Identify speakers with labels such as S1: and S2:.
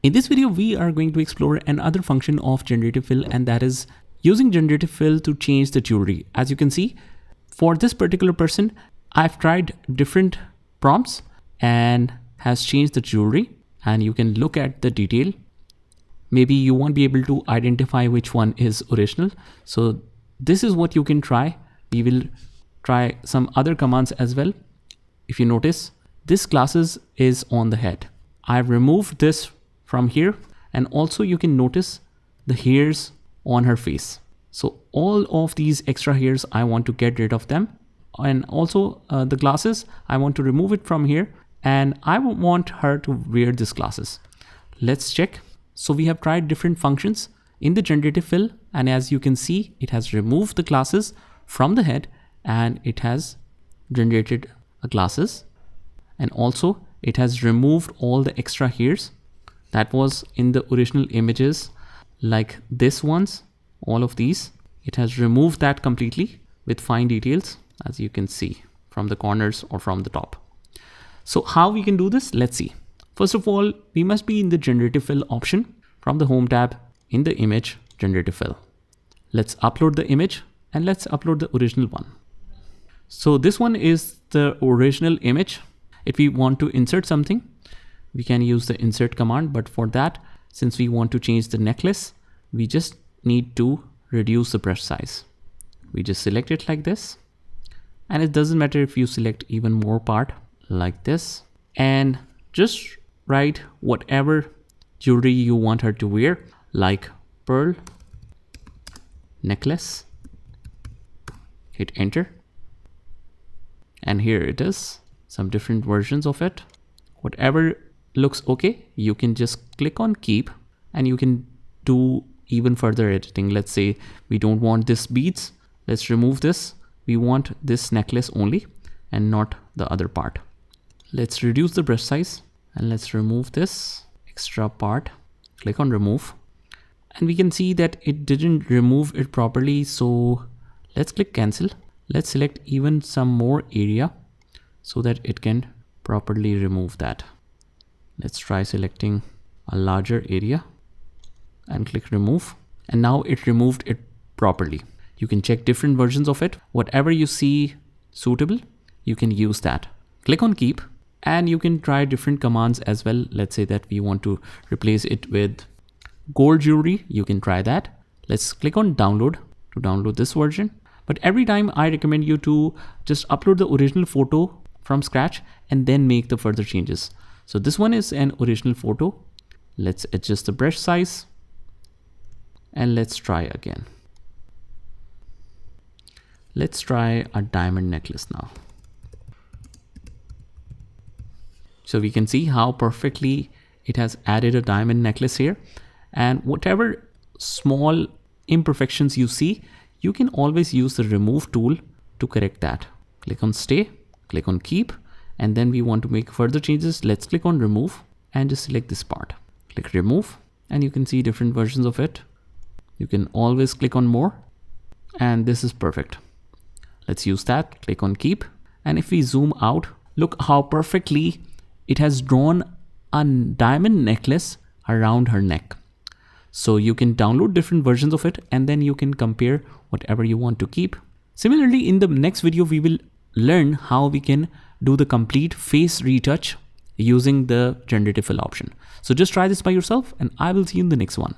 S1: In this video, we are going to explore another function of generative fill, and that is using generative fill to change the jewelry. As you can see, for this particular person, I've tried different prompts and has changed the jewelry, and you can look at the detail. Maybe you won't be able to identify which one is original. So this is what you can try. We will try some other commands as well. If you notice, this glasses is on the head. I've removed this from here, and also you can notice the hairs on her face. So all of these extra hairs, I want to get rid of them. And also the glasses, I want to remove it from here, and I want her to wear these glasses. Let's check. So we have tried different functions in the generative fill, and as you can see, it has removed the glasses from the head and it has generated glasses. And also it has removed all the extra hairs that was in the original images, like this ones, all of these. It has removed that completely with fine details, as you can see from the corners or from the top. So how we can do this? Let's see. First of all, we must be in the generative fill option from the home tab in the image generative fill. Let's upload the image and let's upload the original one. So this one is the original image. If we want to insert something, we can use the insert command, but for that, since we want to change the necklace, we just need to reduce the brush size. We just select it like this, and it doesn't matter if you select even more part like this, and just write whatever jewelry you want her to wear, like pearl necklace. Hit enter, and here it is, some different versions of it. Whatever looks okay, you can just click on keep, and you can do even further editing. Let's say we don't want this beads, let's remove this. We want this necklace only and not the other part. Let's reduce the brush size and let's remove this extra part. Click on remove, and we can see that it didn't remove it properly, so let's click cancel. Let's select even some more area so that it can properly remove that. Let's try selecting a larger area and click remove, and now it removed it properly. You can check different versions of it. Whatever you see suitable, you can use that. Click on keep, and you can try different commands as well. Let's say that we want to replace it with gold jewelry. You can try that. Let's click on download to download this version. But every time I recommend you to just upload the original photo from scratch and then make the further changes. So this one is an original photo. Let's adjust the brush size and let's try again. Let's try a diamond necklace now. So we can see how perfectly it has added a diamond necklace here, and whatever small imperfections you see, you can always use the remove tool to correct that. Click on stay, click on keep, and then we want to make further changes. Let's click on remove and just select this part. Click remove, and you can see different versions of it. You can always click on more, and this is perfect. Let's use that. Click on keep, and if we zoom out, look how perfectly it has drawn a diamond necklace around her neck. So you can download different versions of it, and then you can compare whatever you want to keep. Similarly, in the next video, we will learn how we can do the complete face retouch using the generative fill option. So just try this by yourself, and I will see you in the next one.